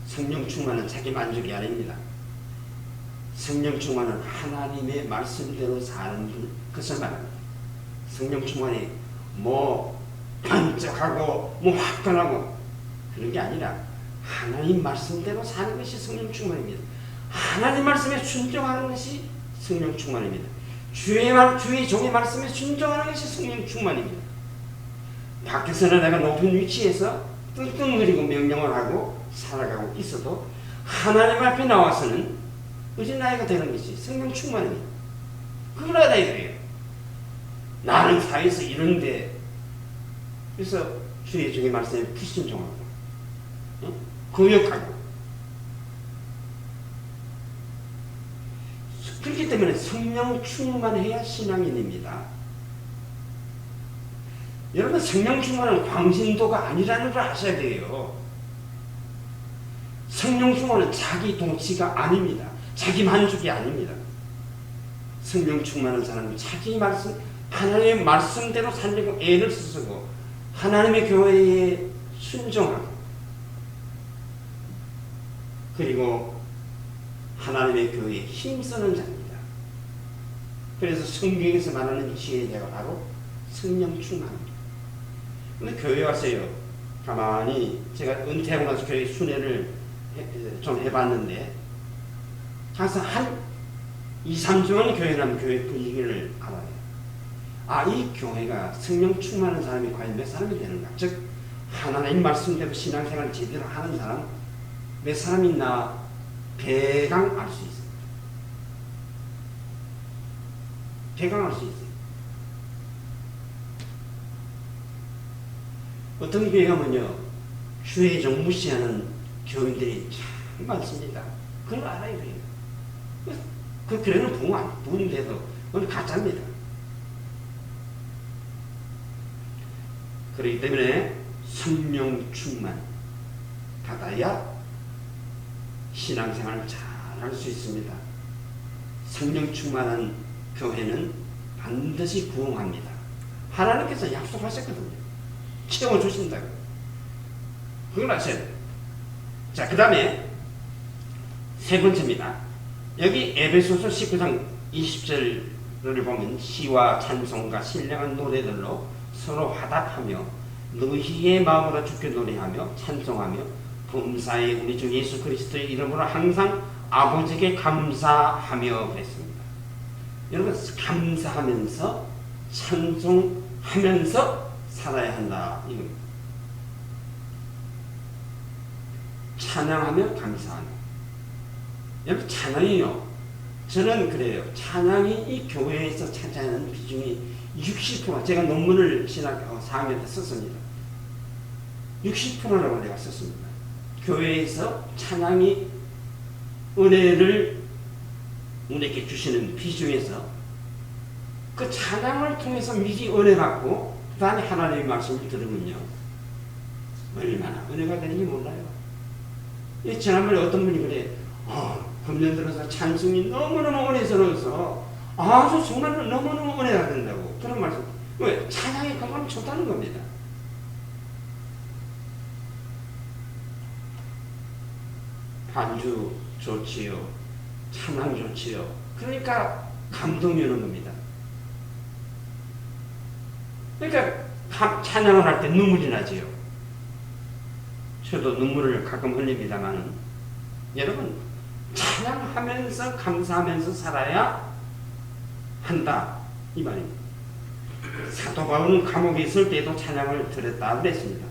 성령 충만은 자기 만족이 아닙니다. 성령 충만은 하나님의 말씀대로 사는 것을 말합니다. 성령 충만이 반짝하고 화끈하고 그런 게 아니라 하나님 말씀대로 사는 것이 성령 충만입니다. 하나님 말씀에 순종하는 것이 성령 충만입니다. 주의 종의 말씀에 순종하는 것이 성령 충만입니다. 밖에서는 내가 높은 위치에서 끙끙거리고 명령을 하고 살아가고 있어도 하나님 앞에 나와서는 어린아이가 되는 것이 성령 충만입니다. 그걸 알아야 돼요. 나는 사회에서 이런데 그래서 주의 종의 말씀에 불순종하고 거역하고 그렇기 때문에 성령 충만해야 신앙인입니다. 여러분, 성령 충만은 광신도가 아니라는 걸 아셔야 돼요. 성령 충만은 자기 동치가 아닙니다. 자기 만족이 아닙니다. 성령 충만한 사람은 자기 말씀, 하나님의 말씀대로 살려고 애를 쓰고 하나님의 교회에 순종하고 그리고 하나님의 교회에 힘쓰는 자입니다. 그래서 성경에서 말하는 지혜자가 바로 성령 충만입니다. 근데 교회 왔어요. 가만히 제가 은퇴하고 나서 교회 순회를 좀 해봤는데 가서 한 2, 3주만 교회 나면 교회 분위기를 알아요. 아, 이 교회가 성령 충만한 사람이 과연 몇 사람이 되는가? 즉 하나님 말씀대로 신앙생활을 제대로 하는 사람 몇 사람이 있나 대강 알 수 있습니다. 대강 알 수 있어요. 어떤 교회가면요 주의 종 무시하는 교인들이 참 많습니다. 그걸 알아요. 그 교회는 부흥돼도 그건 가짜입니다. 그렇기 때문에 성령 충만 받아야 신앙생활을 잘 할 수 있습니다. 성령 충만한 교회는 반드시 부흥합니다. 하나님께서 약속하셨거든요. 채워주신다고. 그걸 아셔야 돼요. 자, 그 다음에 세 번째입니다. 여기 에베소서 19장 20절을 보면 시와 찬송과 신령한 노래들로 서로 화답하며 너희의 마음으로 주께 노래하며 찬송하며 범사에 우리 주 예수 그리스도의 이름으로 항상 아버지께 감사하며 그랬습니다. 여러분 감사하면서 찬송하면서 살아야 한다. 이겁니다. 찬양하며 감사하며. 여러분 찬양이요. 저는 그래요. 찬양이 이 교회에서 차지하는 비중이 60%. 제가 논문을 신학 4학년 때 썼습니다. 60%라고 내가 썼습니다. 교회에서 찬양이 은혜를 우리에게 주시는 비중에서 그 찬양을 통해서 미리 은혜 받고 그 다음에 하나님의 말씀을 들으면요 얼마나 은혜가 되는지 몰라요. 지난번에 어떤 분이 그래 금년 들어서 찬송이 너무너무 은혜스러워서 아주 정말 너무너무 은혜가 된다고 그런 말씀. 왜? 찬양이 그만큼 좋다는 겁니다. 반주 좋지요. 찬양 좋지요. 그러니까 감동이 오는 겁니다. 그러니까 찬양을 할 때 눈물이 나지요. 저도 눈물을 가끔 흘립니다만 여러분 찬양하면서 감사하면서 살아야 한다 이 말입니다. 사도 바울은 감옥에 있을 때도 찬양을 드렸다 그랬습니다.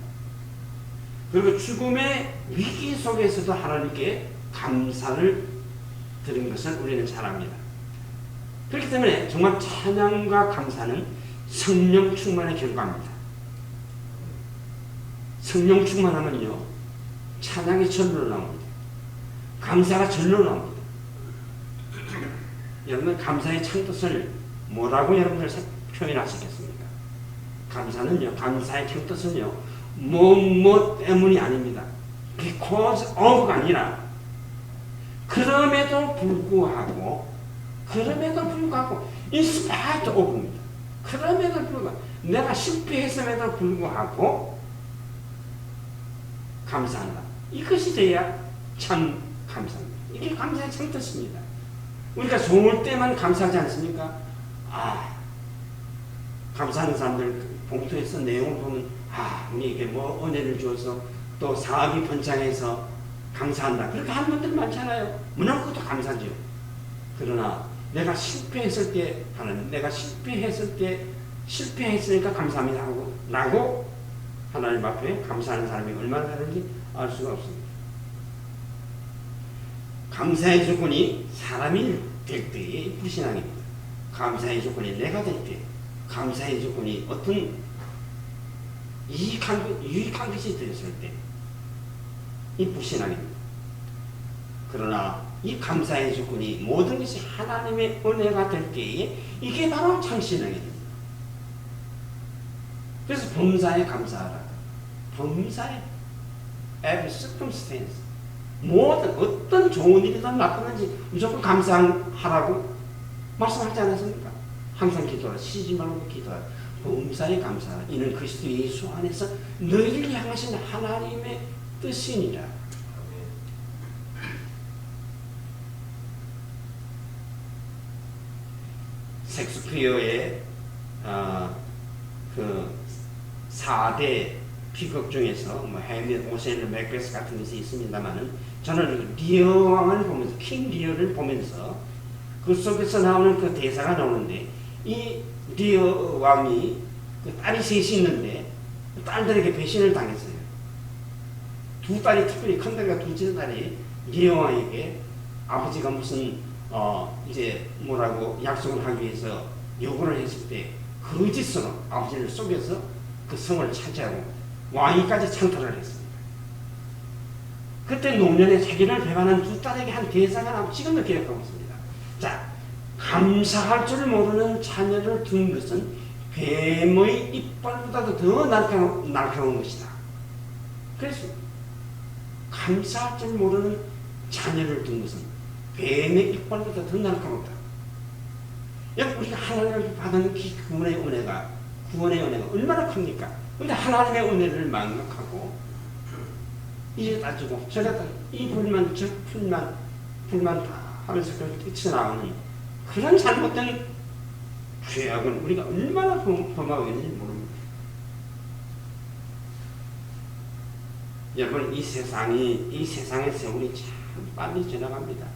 그리고 죽음의 위기 속에서도 하나님께 감사를 드린 것을 우리는 잘 압니다. 그렇기 때문에 정말 찬양과 감사는 성령 충만의 결과입니다. 성령 충만하면요 찬양이 절로 나옵니다. 감사가 절로 나옵니다. 여러분 감사의 참 뜻을 뭐라고 여러분들 표현하시겠습니까? 감사는요 감사의 참 뜻은요 뭐 때문이 아닙니다. because of가 아니라 그럼에도 불구하고 in spite of입니다. 그럼에도 불구하고 내가 실패했음에도 불구하고 감사한다. 이것이 돼야 참 감사합니다. 이게 감사의 참 뜻입니다. 우리가 좋을 때만 감사하지 않습니까? 감사하는 사람들 봉투에서 내용을 보면 우리에게 뭐 은혜를 주어서 또 사업이 번창해서 감사한다. 그렇게 하는 분들 많잖아요. 물론 그것도 감사죠. 그러나 내가 실패했을 때 하나님, 내가 실패했으니까 감사합니다 라고 하나님 앞에 감사하는 사람이 얼마나 되는지 알 수가 없습니다. 감사의 조건이 사람이 될 때의 불신앙입니다. 감사의 조건이 내가 될 때, 감사의 조건이 어떤 유익한 것이 되었을 때, 이 불신앙입니다. 그러나 이 감사의 조건이 모든 것이 하나님의 은혜가 될 때에 이게 바로 참신앙입니다. 그래서 범사에 감사하라. 범사에 every circumstance 모든 어떤 좋은 일이든 나쁘든지 무조건 감사하라고 말씀하지 않았습니까? 항상 기도하라. 쉬지 말고 기도하라. 범사에 감사하라. 이는 그리스도 예수 안에서 너희를 향하신 하나님의 뜻이니라. 섹스피어의 그 4대 비극 중에서 뭐 해밀, 오셀, 맥베스 같은 것이 있습니다만은 저는 리어 왕을 보면서 킹 리어를 보면서 그 속에서 나오는 그 대사가 나오는데 이 리어 왕이 그 딸이 셋이 있는데 딸들에게 배신을 당했어요. 두 딸이 특별히 큰 딸과 둘째 딸이 리어 왕에게 아버지가 무슨 이제 뭐라고 약속을 하기 위해서 요구를 했을 때 거짓으로 아버지를 속여서 그 성을 차지하고 왕위까지 창탈을 했습니다. 그때 노년에 자기를 배반한 두 딸에게 한 대사가 나오고 지금도 기억하고 있습니다. 자, 감사할 줄 모르는 자녀를 둔 것은 뱀의 이빨보다도 더 날카로운 것이다. 그래서 감사할 줄 모르는 자녀를 둔 것은 뱀의 이빨보다 더 날카롭다. 우리가 하나님을 받은 구원의 은혜가 얼마나 큽니까? 근데 하나님의 은혜를 망각하고 이제 따지고 저래 이 불만 저 불만 다 하면서 뛰쳐나오는 그런 잘못된 죄악은 우리가 얼마나 범하고 있는지 모릅니다. 여러분, 이 세상의 세월이 참 빨리 지나갑니다.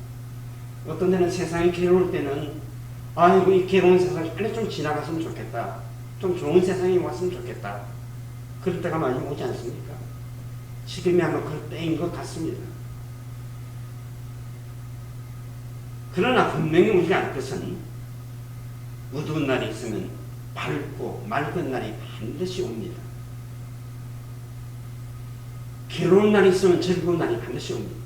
어떤 데는 세상이 괴로울 때는 아이고 이 괴로운 세상이 빨리 좀 지나갔으면 좋겠다. 좀 좋은 세상이 왔으면 좋겠다. 그럴 때가 많이 오지 않습니까? 지금이 아마 그럴 때인 것 같습니다. 그러나 분명히 우리가 알 것은 어두운 날이 있으면 밝고 맑은 날이 반드시 옵니다. 괴로운 날이 있으면 즐거운 날이 반드시 옵니다.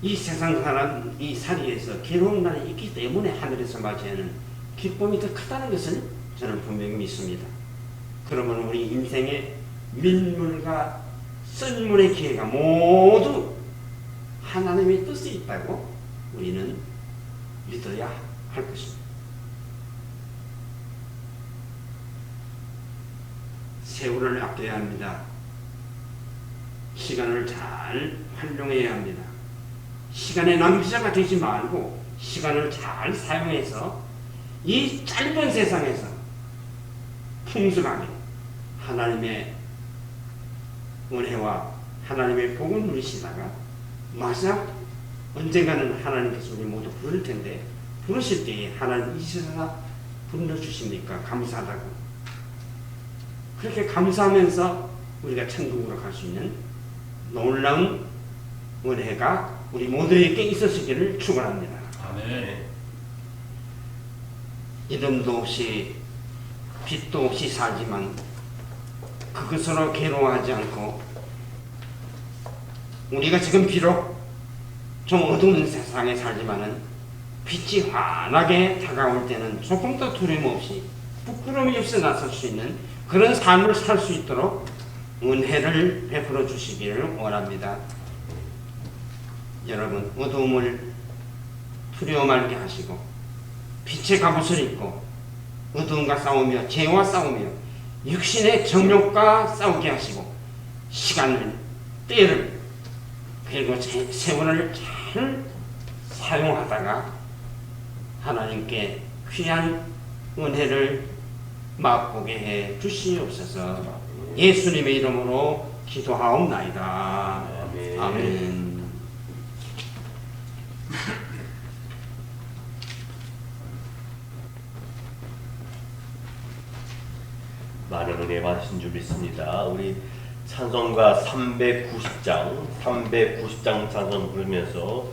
이 세상 사람, 이 사리에서 괴로운 날이 있기 때문에 하늘에서 맞이하는 기쁨이 더 크다는 것을 저는 분명히 믿습니다. 그러면 우리 인생의 밀물과 썰물의 기회가 모두 하나님의 뜻이 있다고 우리는 믿어야 할 것입니다. 세월을 아껴야 합니다. 시간을 잘 활용해야 합니다. 시간의 낭비자가 되지 말고 시간을 잘 사용해서 이 짧은 세상에서 풍성하게 하나님의 은혜와 하나님의 복을 누리시다가 마지막 언젠가는 하나님께서 우리 모두 부를 텐데 부르실 때에 하나님 이 세상에 불러주십니까? 감사하다고. 그렇게 감사하면서 우리가 천국으로 갈 수 있는 놀라운 은혜가 우리 모두에게 있으시기를 축원합니다. 아멘. 이름도 없이 빛도 없이 살지만 그것으로 괴로워하지 않고 우리가 지금 비록 좀 어두운 세상에 살지만은 빛이 환하게 다가올 때는 조금도 두려움 없이 부끄러움이 없이 나설 수 있는 그런 삶을 살 수 있도록 은혜를 베풀어 주시기를 원합니다. 여러분, 어두움을 두려워 말게 하시고 빛의 갑옷을 입고 어두움과 싸우며 죄와 싸우며 육신의 정욕과 싸우게 하시고 시간을, 때를, 그리고 세월을 잘 사용하다가 하나님께 귀한 은혜를 맛보게 해 주시옵소서. 예수님의 이름으로 기도하옵나이다. 아멘. 아멘. 많은 은혜 받으신 줄 믿습니다. 우리 찬송가 390장 찬송 부르면서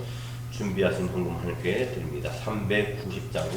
준비하신 헌금 하나님께 드립니다. 390장.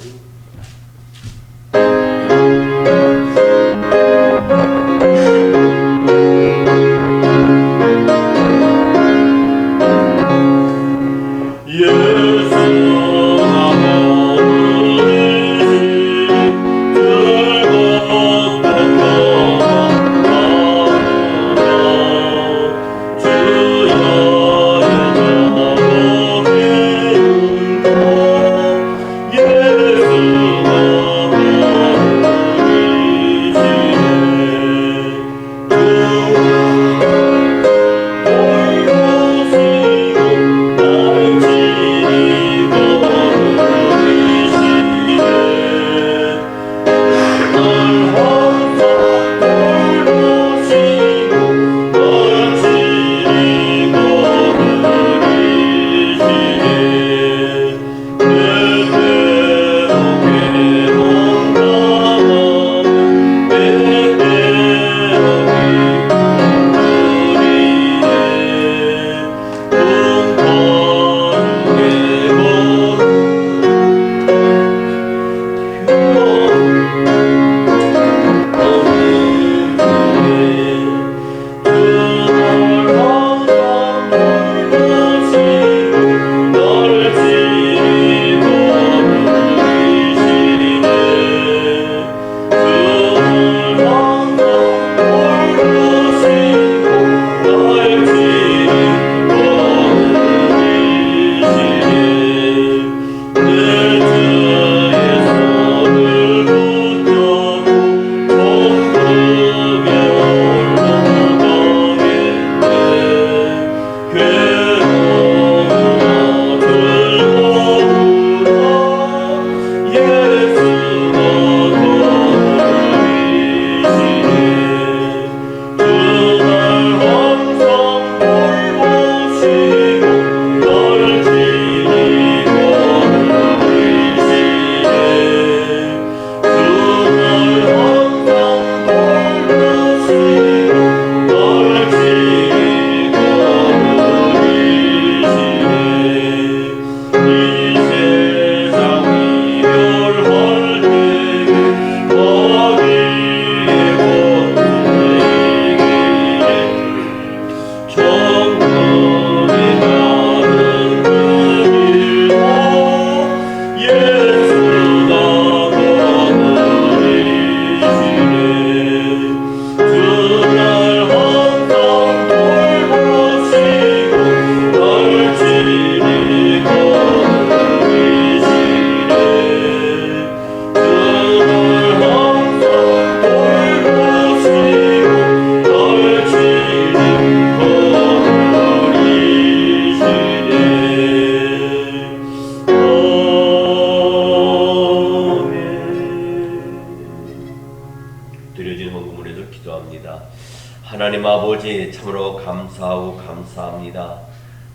하나님 아버지 참으로 감사하고 감사합니다.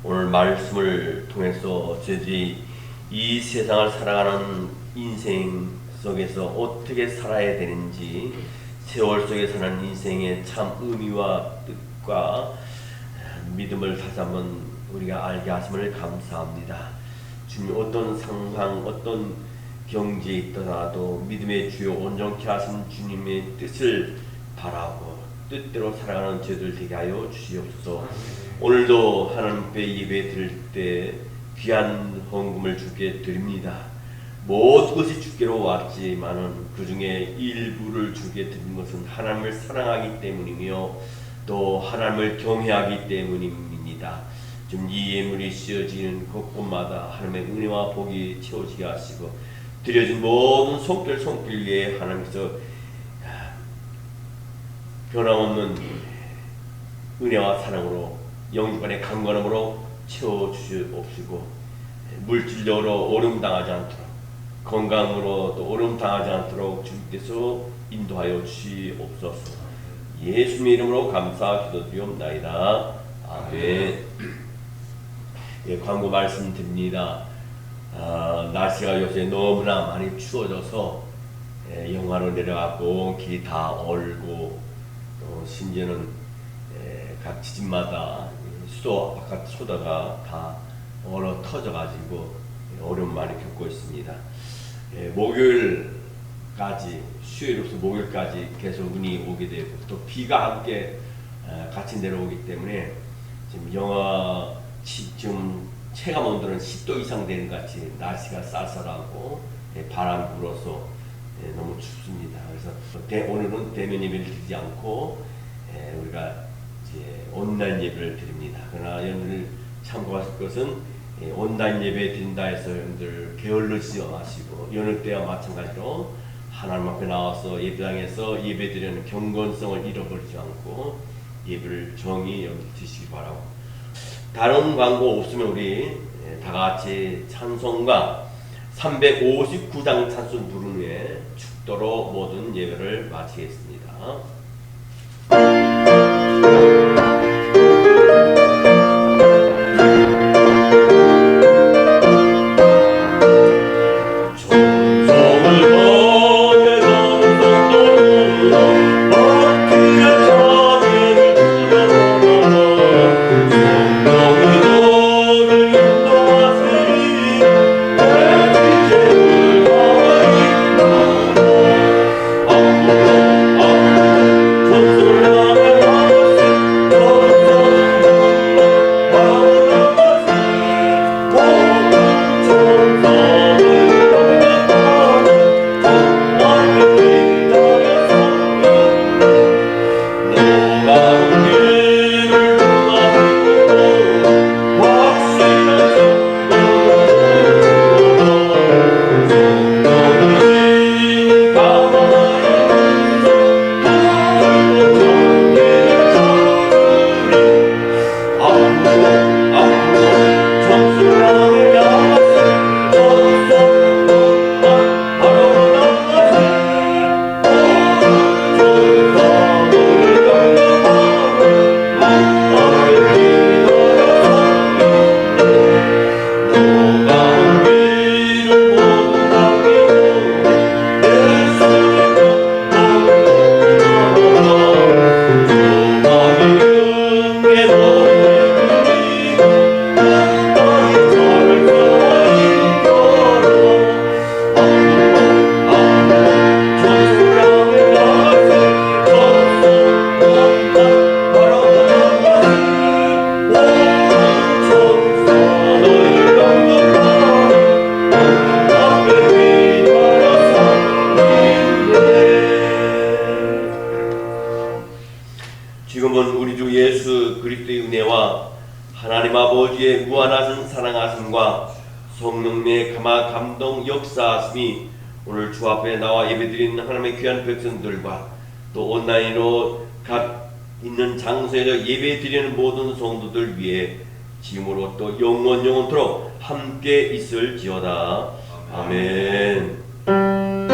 오늘 말씀을 통해서 저희들이 이 세상을 살아가는 인생 속에서 어떻게 살아야 되는지, 세월 속에 사는 인생의 참 의미와 뜻과 믿음을 다시 한번 우리가 알게 하심을 감사합니다. 주님, 어떤 상황, 어떤 경지에 있더라도 믿음의 주요 온전케 하신 주님의 뜻을 바라고 뜻대로 살아가는 저희들 되게 하여 주시옵소서. 오늘도 하나님께 예배 드릴 때 귀한 헌금을 주께 드립니다. 모든 것이 주께로 왔지만은 그 중에 일부를 주께 드린 것은 하나님을 사랑하기 때문이며 또 하나님을 경외하기 때문입니다. 좀 이 예물이 씌어지는 곳곳마다 하나님의 은혜와 복이 채워지게 하시고 드려진 모든 손길 위에 하나님께서 변함없는 은혜와 사랑으로 영육간의 강건함으로 채워주시옵시고 물질적으로 오름당하지 않도록 건강으로 또 오름당하지 않도록 주님께서 인도하여 주시옵소서. 예수님의 이름으로 감사 기도드리옵나이다. 아멘. 예, 광고 말씀드립니다. 날씨가 요새 너무나 많이 추워져서 영하로 내려가고 길이 다 얼고 또 심지어는 각 지집마다 수도 바깥 소다가 다 얼어 터져가지고 어려움 많이 겪고 있습니다. 목요일까지 수요일부터 목요일까지 계속 눈이 오게 되고 또 비가 함께 같이 내려오기 때문에 지금 영하 지금 체감 온도는 10도 이상 되는 것 같이 날씨가 쌀쌀하고 바람 불어서 너무 춥습니다. 그래서 오늘은 대면 예배를 드리지 않고 우리가 이제 온라인 예배를 드립니다. 그러나 여러분들 참고하실 것은 온라인 예배 드린다 해서 여러분들 게을르지 마시고 여느 때와 마찬가지로 하나님 앞에 나와서 예배당에서 예배 드리는 경건성을 잃어버리지 않고 예배를 정히 여러분들 드시기 바라고, 다른 광고 없으면 우리 다 같이 찬송가 359장 찬송 부른 후에 축도로 모든 예배를 마치겠습니다. 지금은 우리 주 예수 그리스도의 은혜와 하나님 아버지의 무한하신 사랑하심과 성령의 감동 역사하심이 오늘 주 앞에 나와 예배드리는 하나님의 귀한 백성들과 또 온라인으로 각 있는 장소에서 예배드리는 모든 성도들 위해 지금으로 또 영원토록 함께 있을지어다. 아멘.